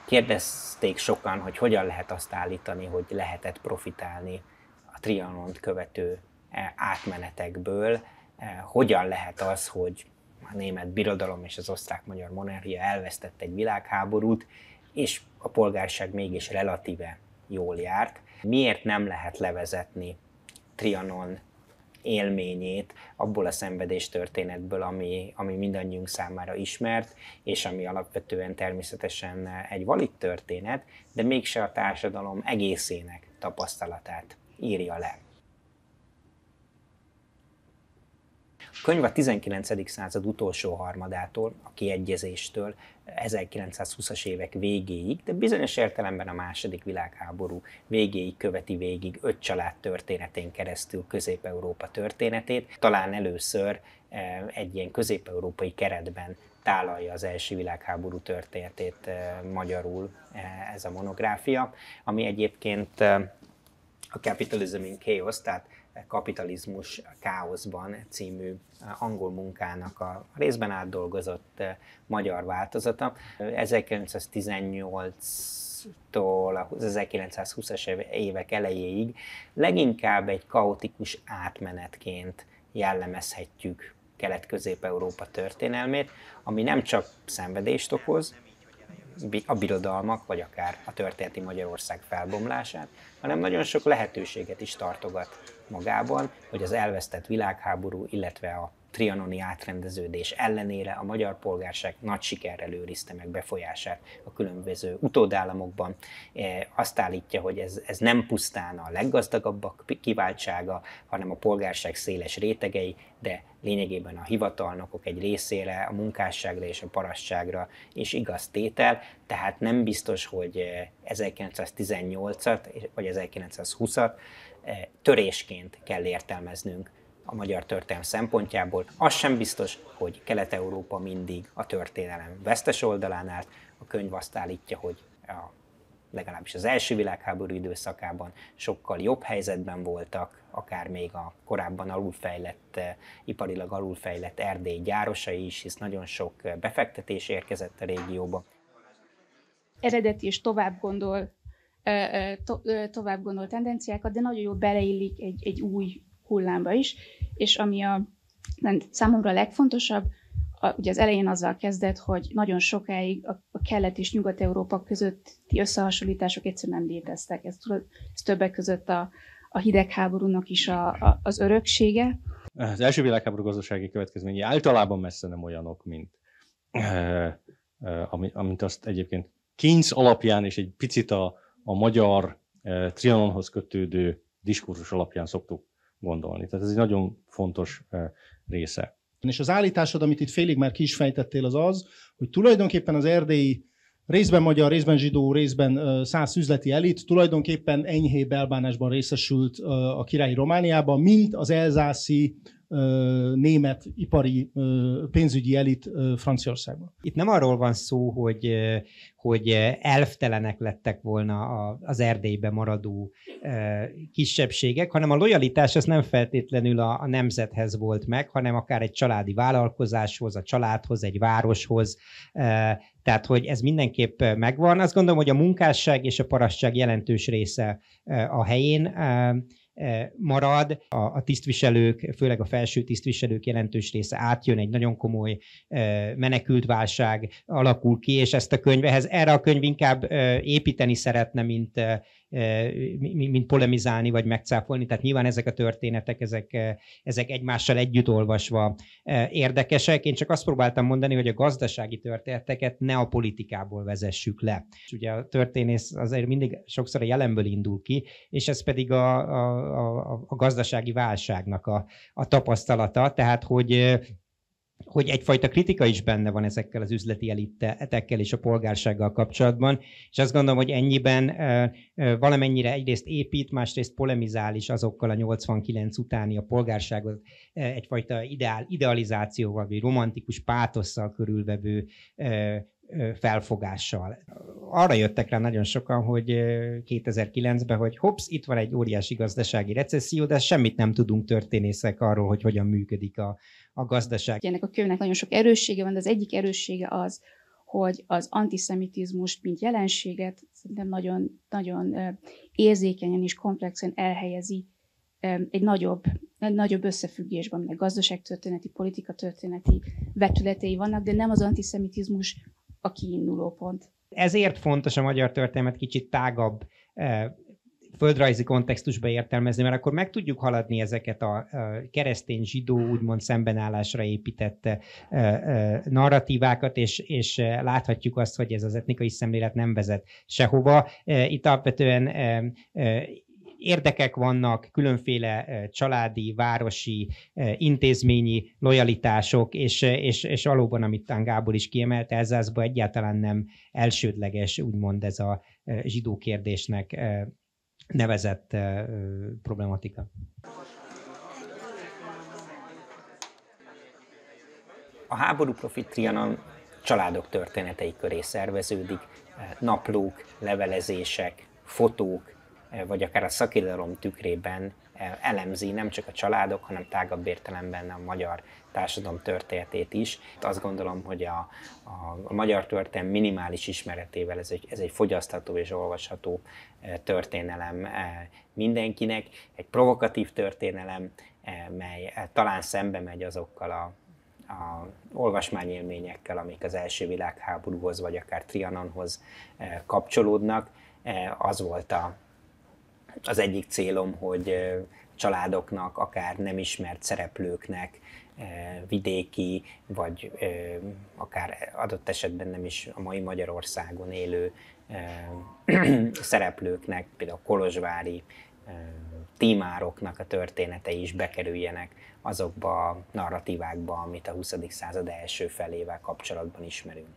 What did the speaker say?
Kérdezték sokan, hogy hogyan lehet azt állítani, hogy lehetett profitálni a trianont követő átmenetekből, hogyan lehet az, hogy a német birodalom és az osztrák-magyar monarchia elvesztett egy világháborút, és a polgárság mégis relatíve jól járt. Miért nem lehet levezetni Trianon élményét abból a szenvedéstörténetből, ami mindannyiunk számára ismert, és ami alapvetően természetesen egy valid történet, de mégse a társadalom egészének tapasztalatát írja le. A könyv a 19. század utolsó harmadától, a kiegyezéstől 1920-as évek végéig, de bizonyos értelemben a második világháború végéig követi végig 5 család történetén keresztül Közép-Európa történetét. Talán először egy ilyen közép-európai keretben tálalja az első világháború történetét magyarul ez a monográfia, ami egyébként a Capitalism in Chaos, tehát Kapitalizmus káoszban című angol munkának a részben átdolgozott magyar változata. 1918-tól az 1920-as évek elejéig leginkább egy kaotikus átmenetként jellemezhetjük Kelet-Közép-Európa történelmét, ami nem csak szenvedést okoz, a birodalmak, vagy akár a történeti Magyarország felbomlását, hanem nagyon sok lehetőséget is tartogat magában, hogy az elvesztett világháború, illetve a trianoni átrendeződés ellenére a magyar polgárság nagy sikerrel őrizte meg befolyását a különböző utódállamokban. Azt állítja, hogy ez nem pusztán a leggazdagabbak kiváltsága, hanem a polgárság széles rétegei, de lényegében a hivatalnokok egy részére, a munkásságra és a parasztságra is igaz tétel, tehát nem biztos, hogy 1918-at vagy 1920-at törésként kell értelmeznünk a magyar történelem szempontjából. Az sem biztos, hogy Kelet-Európa mindig a történelem vesztes oldalán állt. A könyv azt állítja, hogy legalábbis az első világháború időszakában sokkal jobb helyzetben voltak, akár még a korábban alulfejlett, iparilag alulfejlett Erdély gyárosai is, hisz nagyon sok befektetés érkezett a régióba. Eredeti és tovább gondol tendenciákat, de nagyon jól beleillik egy új hullámba is, és ami számomra a legfontosabb, ugye az elején azzal kezdett, hogy nagyon sokáig a Kelet- és Nyugat-Európa közötti összehasonlítások egyszerűen nem léteztek. Ez többek között a hidegháborúnak is az öröksége. Az első világháború gazdasági következményei általában messze nem olyanok, mint azt egyébként Keynes alapján és egy picit a magyar Trianonhoz kötődő diskurzus alapján szoktuk gondolni. Tehát ez egy nagyon fontos része. És az állításod, amit itt félig már ki is fejtettél, az, hogy tulajdonképpen az erdélyi részben magyar, részben zsidó, részben szász üzleti elit tulajdonképpen enyhébb elbánásban részesült a királyi Romániában, mint az elzászi német ipari pénzügyi elit Franciaországban. Itt nem arról van szó, hogy elvtelenek lettek volna az Erdélybe maradó kisebbségek, hanem a lojalitás az nem feltétlenül a nemzethez volt meg, hanem akár egy családi vállalkozáshoz, a családhoz, egy városhoz. Tehát, hogy ez mindenképp megvan. Azt gondolom, hogy a munkásság és a parasztság jelentős része a helyén marad, a tisztviselők, főleg a felső tisztviselők jelentős része átjön, egy nagyon komoly menekültválság alakul ki, és ezt a könyvehez, erre a könyv inkább építeni szeretne, mint polemizálni, vagy megcáfolni. Tehát nyilván ezek a történetek, ezek egymással együtt olvasva érdekesek. Én csak azt próbáltam mondani, hogy a gazdasági történeteket ne a politikából vezessük le. És ugye a történész azért mindig sokszor a jelenből indul ki, és ez pedig a gazdasági válságnak a tapasztalata, tehát hogy egyfajta kritika is benne van ezekkel az üzleti elitekkel és a polgársággal kapcsolatban, és azt gondolom, hogy ennyiben valamennyire egyrészt épít, másrészt polemizál is azokkal a 89 utáni a polgárságot egyfajta idealizációval, vagy romantikus pátosszal körülvevő felfogással. Arra jöttek rá nagyon sokan, hogy 2009-ben, hogy hopsz, itt van egy óriási gazdasági recesszió, de semmit nem tudunk történészek arról, hogy hogyan működik a gazdaság. Ennek a könyvnek nagyon sok erőssége van, de az egyik erőssége az, hogy az antiszemitizmus, mint jelenséget szerintem nagyon, nagyon érzékenyen és komplexen elhelyezi egy nagyobb összefüggésben, aminek gazdaságtörténeti, politikatörténeti vetületei vannak, de nem az antiszemitizmus a kiinduló pont. Ezért fontos a magyar történelmet kicsit tágabb földrajzi kontextusba értelmezni, mert akkor meg tudjuk haladni ezeket a keresztény-zsidó úgymond szembenállásra épített narratívákat, és láthatjuk azt, hogy ez az etnikai szemlélet nem vezet sehova. Itt alapvetően érdekek vannak, különféle családi, városi, intézményi lojalitások, és valóban, amit Gábor is kiemelte, Elzászban egyáltalán nem elsődleges, úgymond ez a zsidó kérdésnek nevezett problematika. A háború profit Trianon családok történetei köré szerveződik, naplók, levelezések, fotók, vagy akár a szakirodalom tükrében elemzi nem csak a családok, hanem tágabb értelemben a magyar társadalom történetét is. Azt gondolom, hogy a magyar történelem minimális ismeretével ez egy fogyasztható és olvasható történelem mindenkinek. Egy provokatív történelem, mely talán szembe megy azokkal a olvasmányélményekkel, amik az első világháborúhoz vagy akár Trianonhoz kapcsolódnak. Az volt az egyik célom, hogy családoknak, akár nem ismert szereplőknek, vidéki, vagy akár adott esetben nem is a mai Magyarországon élő szereplőknek, például kolozsvári tímároknak a történetei is bekerüljenek azokba a narratívákba, amit a 20. század első felével kapcsolatban ismerünk.